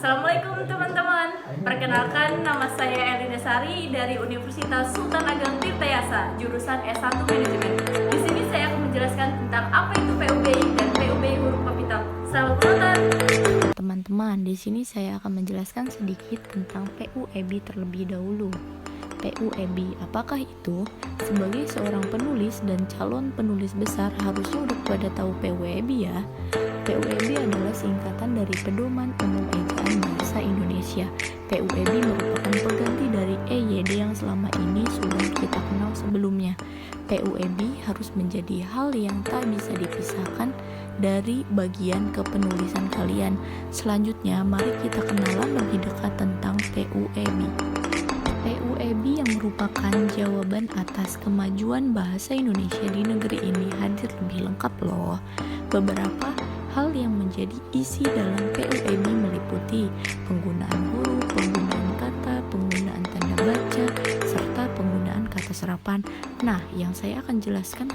Assalamualaikum teman-teman. Perkenalkan, nama saya Elina Sari dari Universitas Sultan Ageng Tirtayasa, jurusan S1 Manajemen. Di sini saya akan menjelaskan tentang apa itu PUBI dan PUBI huruf kapital. Selamat menonton. Teman-teman, di sini saya akan menjelaskan sedikit tentang PUBI terlebih dahulu. PUBI, apakah itu? Sebagai seorang penulis dan calon penulis besar, harusnya udah pada tahu PUBI ya. PUBI adalah singkatan dari Pedoman Umum Ejaan Bahasa Indonesia. PUBI merupakan pengganti dari EYD yang selama ini sudah kita kenal sebelumnya. PUBI harus menjadi hal yang tak bisa dipisahkan dari bagian kepenulisan kalian. Selanjutnya, mari kita kenalan lebih dekat tentang PUBI. PUBI yang merupakan jawaban atas kemajuan bahasa Indonesia di negeri ini hadir lebih lengkap loh. Beberapa hal yang menjadi isi dalam PUBI meliputi penggunaan huruf, penggunaan kata, penggunaan tanda baca, serta penggunaan kata serapan. Nah, yang saya akan jelaskan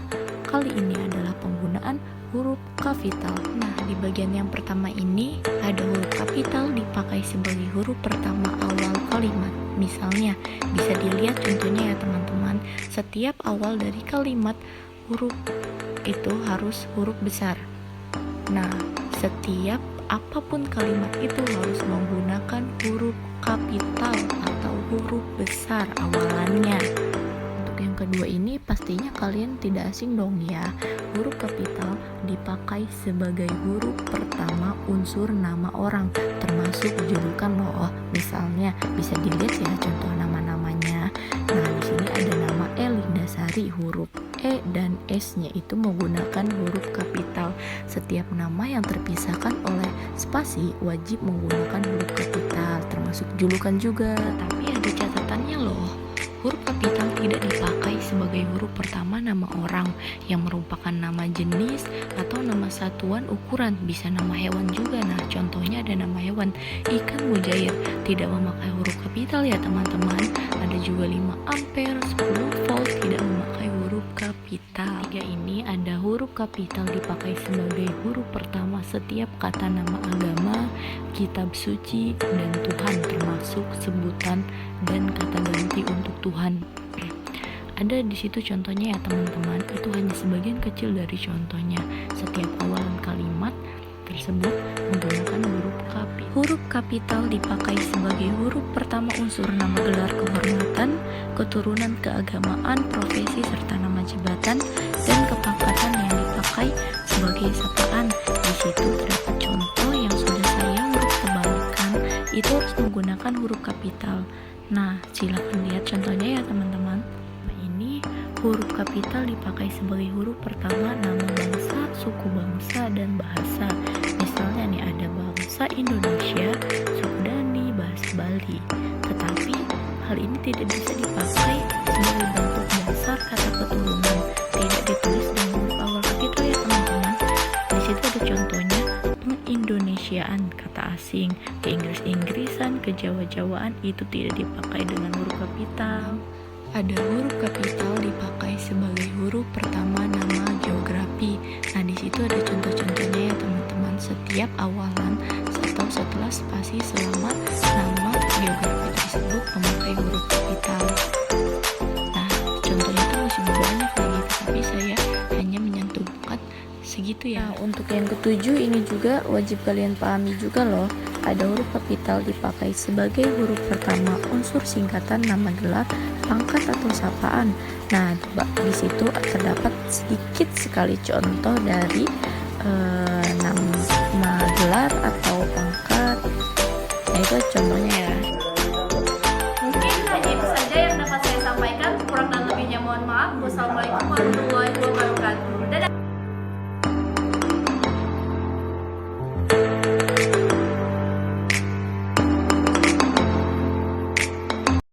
kali ini adalah penggunaan huruf kapital. Nah, di bagian yang pertama ini ada huruf kapital dipakai sebagai huruf pertama awal kalimat. Misalnya, bisa dilihat contohnya ya teman-teman, setiap awal dari kalimat huruf itu harus huruf besar. Nah, setiap apapun kalimat itu harus menggunakan huruf kapital atau huruf besar awalannya. Untuk yang kedua ini pastinya kalian tidak asing dong ya. Huruf kapital dipakai sebagai huruf pertama unsur nama orang, termasuk julukan loh. Misalnya bisa dilihat ya contoh nama-namanya. Nah, di sini ada nama Elina Sari, huruf E dan S-nya itu menggunakan huruf kapital. Setiap nama yang terpisahkan oleh spasi wajib menggunakan huruf kapital, termasuk julukan juga. Tapi ada catatannya loh. Huruf kapital tidak dipakai sebagai huruf pertama nama orang yang merupakan nama jenis atau nama satuan ukuran, bisa nama hewan juga. Nah, contohnya ada nama hewan ikan mujair, tidak memakai huruf kapital ya teman-teman. Ada juga 5 ampere, 10 volt tidak memakai huruf kapital. Tiga ini ada huruf kapital dipakai sebagai huruf pertama setiap kata nama agama, kitab suci, dan Tuhan, termasuk sebutan dan kata ganti untuk Tuhan. Ada di situ contohnya ya teman-teman, itu hanya sebagian kecil dari contohnya. Setiap awalan kalimat tersebut menggunakan huruf kapital. Huruf kapital dipakai sebagai huruf pertama unsur nama gelar kehormatan, keturunan keagamaan, profesi, serta nama jabatan dan kepangkatan yang dipakai sebagai sapaan. Di situ terdapat contoh yang sudah saya huruf tebalkan, itu harus menggunakan huruf kapital. Nah, silakan lihat contohnya ya teman-teman. Nah, ini huruf kapital dipakai sebagai huruf pertama nama bangsa, suku bangsa, dan bahasa. Misalnya nih ada bangsa Indonesia, suku Dani, bahasa Bali. Tetapi hal ini tidak bisa dipakai sebagai bentuk dasar kata keturunan. Tidak ditulis dengan huruf awal kapital ya teman-teman. Di situ ada contohnya pengindonesiaan kata asing, ke Inggris-Inggrisan, ke Jawa-Jawaan itu tidak dipakai dengan huruf kapital. Ada huruf kapital dipakai sebagai huruf pertama nama geografi. Nah, di situ ada contoh-contohnya ya teman-teman. Setiap awalan atau setelah spasi selama nama geografi tersebut memakai huruf kapital. Nah, contohnya itu masih banyak lagi, tapi saya hanya menyantumkan segitu ya. Nah, untuk yang ketujuh ini juga wajib kalian pahami juga loh. Ada huruf kapital dipakai sebagai huruf pertama unsur singkatan nama gelar, pangkat atau sapaan. Nah, di situ terdapat sedikit sekali contoh dari nama gelar atau pangkat. Nah, itu contohnya ya. Mungkin hanya itu saja yang dapat saya sampaikan. Kurang dan lebihnya mohon maaf. Wassalamualaikum warahmatullahi